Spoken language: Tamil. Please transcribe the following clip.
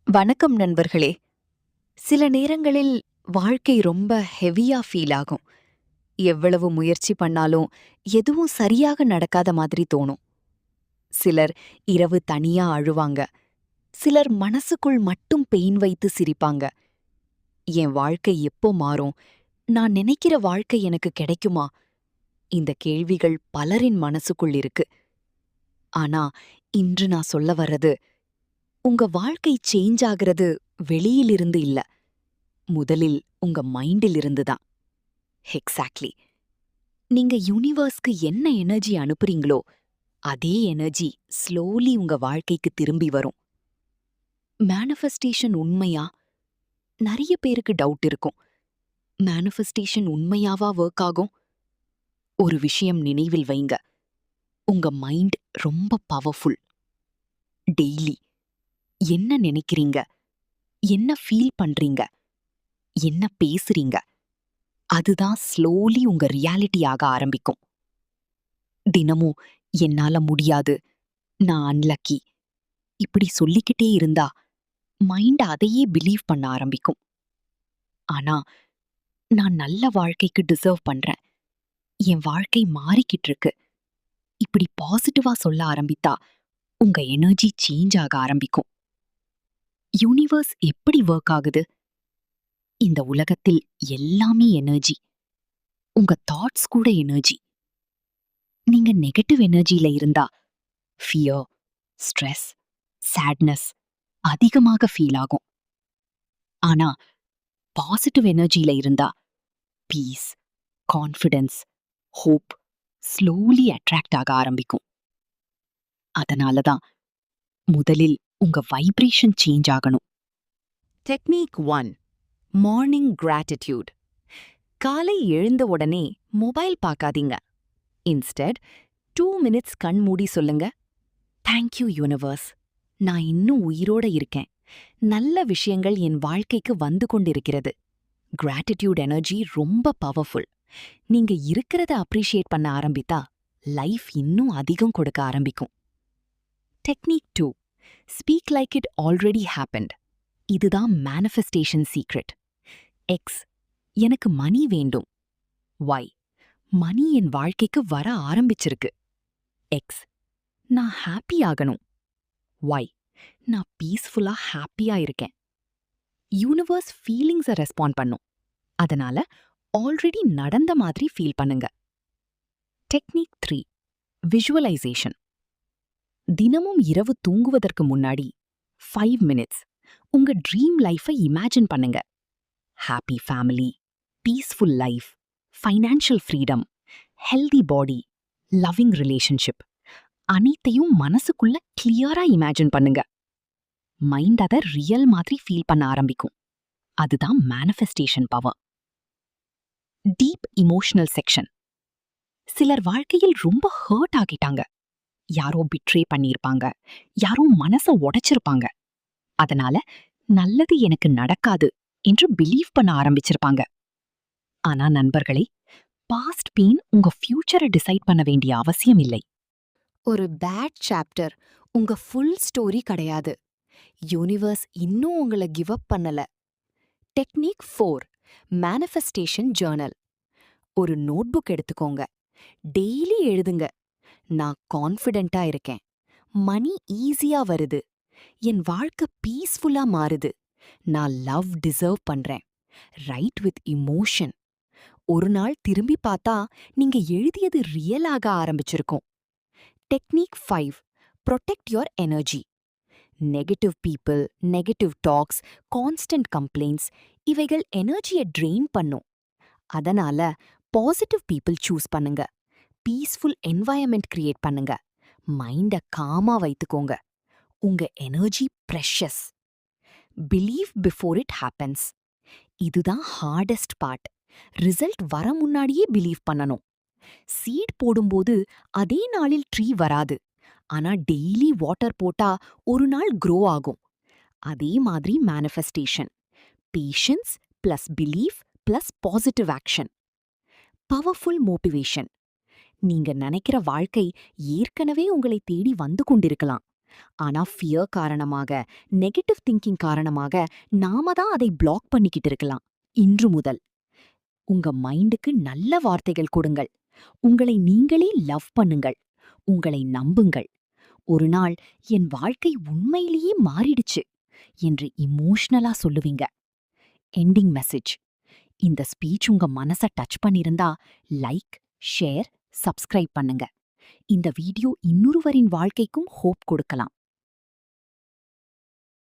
வணக்கம் நண்பர்களே. சில நேரங்களில் வாழ்க்கை ரொம்ப ஹெவியா ஃபீல் ஆகும். எவ்வளவு முயற்சி பண்ணாலும் எதுவும் சரியாக நடக்காத மாதிரி தோணும். சிலர் இரவு தனியா அழுவாங்க. சிலர் மனசுக்குள் மட்டும் பெயின் வைத்து சிரிப்பாங்க. என் வாழ்க்கை எப்போ மாறும்? நான் நினைக்கிற வாழ்க்கை எனக்கு கிடைக்குமா? இந்த கேள்விகள் பலரின் மனசுக்குள் இருக்கு. ஆனா இன்று நான் சொல்ல வர்றது, உங்க வாழ்க்கை சேஞ்ச் ஆகிறது வெளியிலிருந்து இல்ல, முதலில் உங்க மைண்டிலிருந்து தான். எக்ஸாக்ட்லி. நீங்க யூனிவர்ஸ்க்கு என்ன எனர்ஜி அனுப்புறீங்களோ அதே எனர்ஜி ஸ்லோலி உங்க வாழ்க்கைக்கு திரும்பி வரும். மேனிஃபெஸ்டேஷன் உண்மையா? நிறைய பேருக்கு டவுட் இருக்கும். மேனிஃபெஸ்டேஷன் உண்மையாவா ஒர்க் ஆகும்? ஒரு விஷயம் நினைவில் வைங்க. உங்க மைண்ட் ரொம்ப பவர்ஃபுல். டெய்லி என்ன நினைக்கிறீங்க, என்ன ஃபீல் பண்றீங்க, என்ன பேசுறீங்க, அதுதான் ஸ்லோலி உங்க ரியாலிட்டி ஆக ஆரம்பிக்கும். தினமும் என்னால முடியாது, நான் அன்லக்கி இப்படி சொல்லிக்கிட்டே இருந்தா மைண்ட் அதையே பிலீவ் பண்ண ஆரம்பிக்கும். ஆனா நான் நல்ல வாழ்க்கைக்கு டிசர்வ் பண்றேன், என் வாழ்க்கை மாறிக்கிட்டு இருக்கு, இப்படி பாசிட்டிவா சொல்ல ஆரம்பித்தா உங்க எனர்ஜி சேஞ்ச் ஆக ஆரம்பிக்கும். யூனிவர்ஸ் எப்படி ஒர்க் ஆகுது? இந்த உலகத்தில் எல்லாமே எனர்ஜி. உங்க தாட்ஸ் கூட எனர்ஜி. நீங்க நெகட்டிவ் எனர்ஜியில இருந்தா ஃபியர், ஸ்ட்ரெஸ், சேட்னஸ் அதிகமாக ஃபீல் ஆகும். ஆனா பாசிட்டிவ் எனர்ஜியில இருந்தா peace, confidence, hope slowly attract ஆக ஆரம்பிக்கும். அதனால தான் முதலில் உங்க வைப்ரேஷன் சேஞ்ச் ஆகணும். டெக்னிக் 1. Morning gratitude. காலை எழுந்த உடனே மொபைல் பார்க்காதீங்க. இன்ஸ்டெட் 2 மினிட்ஸ் கண் மூடி சொல்லுங்க, தேங்க்யூ யூனிவர்ஸ், நான் இன்னும் உயிரோட இருக்கேன், நல்ல விஷயங்கள் என் வாழ்க்கைக்கு வந்து கொண்டிருக்கிறது. கிராட்டிடியூட் எனர்ஜி ரொம்ப பவர்ஃபுல். நீங்க இருக்கிறத அப்ரிஷியேட் பண்ண ஆரம்பித்தா லைஃப் இன்னும் அதிகம் கொடுக்க ஆரம்பிக்கும். Technique 2. Speak like it already happened. இதுதான் மேனிஃபெஸ்டேஷன் சீக்ரெட். எக்ஸ், எனக்கு மணி வேண்டும். ஒய், மணி என் வாழ்க்கைக்கு வர ஆரம்பிச்சிருக்கு. எக்ஸ், நான் ஹாப்பி ஆகணும். ஒய், நான் பீஸ்ஃபுல்லா ஹாப்பியா இருக்கேன். யூனிவர்ஸ் ஃபீலிங்ஸை ரெஸ்பாண்ட் பண்ணும். அதனால ஆல்ரெடி நடந்த மாதிரி ஃபீல் பண்ணுங்க. டெக்னிக் 3. விஷுவலைசேஷன். தினமும் இரவு தூங்குவதற்கு முன்னாடி 5 மினிட்ஸ் உங்க ட்ரீம் லைஃபை இமேஜின் பண்ணுங்க. Happy family, peaceful life, financial freedom, healthy பாடி, லவ்விங் ரிலேஷன்ஷிப் அனைத்தையும் மனசுக்குள்ள கிளியரா இமேஜின் பண்ணுங்க. மைண்ட் அதை ரியல் மாதிரி ஃபீல் பண்ண ஆரம்பிக்கும். அதுதான் manifestation power. Deep emotional section. சிலர் வாழ்க்கையில் ரொம்ப ஹர்ட் ஆகிட்டாங்க. யாரோ பிட்ரே பண்ணியிருப்பாங்க, யாரோ மனசை உடைச்சிருப்பாங்க. அதனால நல்லது எனக்கு நடக்காது என்று பிலீவ் பண்ண ஆரம்பிச்சிருப்பாங்க. ஆனா நண்பர்களே, பாஸ்ட் பெயின் உங்க ஃபியூச்சரை டிசைட் பண்ண வேண்டிய அவசியம் இல்லை. ஒரு பேட் சாப்டர் உங்க ஃபுல் ஸ்டோரி கிடையாது. யூனிவர்ஸ் இன்னும் உங்களை கிவ் அப் பண்ணல. டெக்னிக் 4. Manifestation journal. ஒரு நோட்புக் எடுத்துக்கோங்க. டெய்லி எழுதுங்க, நான் கான்ஃபிடென்ட்டா இருக்கேன், மணி ஈஸியா வருது, என் வாழ்க்கை பீஸ்ஃபுல்லா மாறுது, நான் லவ் டிசர்வ் பண்றேன். Write with emotion. ஒரு நாள் திரும்பி பார்த்தா நீங்க எழுதியது ரியலாக ஆரம்பிச்சிருக்கும். Technique 5. Protect your energy. Negative people, negative talks, constant complaints இவைகள் எனர்ஜியை ட்ரெயின் பண்ணும். அதனால பாசிட்டிவ் பீப்புள் சூஸ் பண்ணுங்க. பீஸ்ஃபுல் என்வாயர்மெண்ட் கிரியேட் பண்ணுங்க. மைண்டை காமா வைத்துக்கோங்க. உங்க energy precious. Believe before it happens. இதுதான் ஹார்டஸ்ட் பார்ட். ரிசல்ட் வர முன்னாடியே பிலீவ் பண்ணணும். சீட் போடும்போது அதே நாளில் ட்ரீ வராது. ஆனா டெய்லி வாட்டர் போட்டா ஒரு நாள் க்ரோ ஆகும். அதே மாதிரி manifestation. Patience plus belief plus positive action. Powerful motivation. நீங்க நினைக்கிற வாழ்க்கை ஏற்கனவே உங்களை தேடி வந்து கொண்டிருக்கலாம். ஆனா ஃபியர் காரணமாக, நெகட்டிவ் திங்கிங் காரணமாக நாம தான் அதை பிளாக் பண்ணிக்கிட்டு இருக்கலாம். இன்று முதல் உங்க மைண்டுக்கு நல்ல வார்த்தைகள் கொடுங்கள். உங்களை நீங்களே லவ் பண்ணுங்கள். உங்களை நம்புங்கள். ஒரு நாள் என் வாழ்க்கை உண்மையிலேயே மாறிடுச்சு என்று இமோஷனலா சொல்லுவீங்க. Ending message. இந்த ஸ்பீச் உங்க மனச டச் பண்ணிருந்தா லைக், ஷேர், சப்ஸ்கிரைப் பண்ணுங்க. இந்த வீடியோ இன்னொருவரின் வாழ்க்கைக்கும் ஹோப் கொடுக்கலாம்.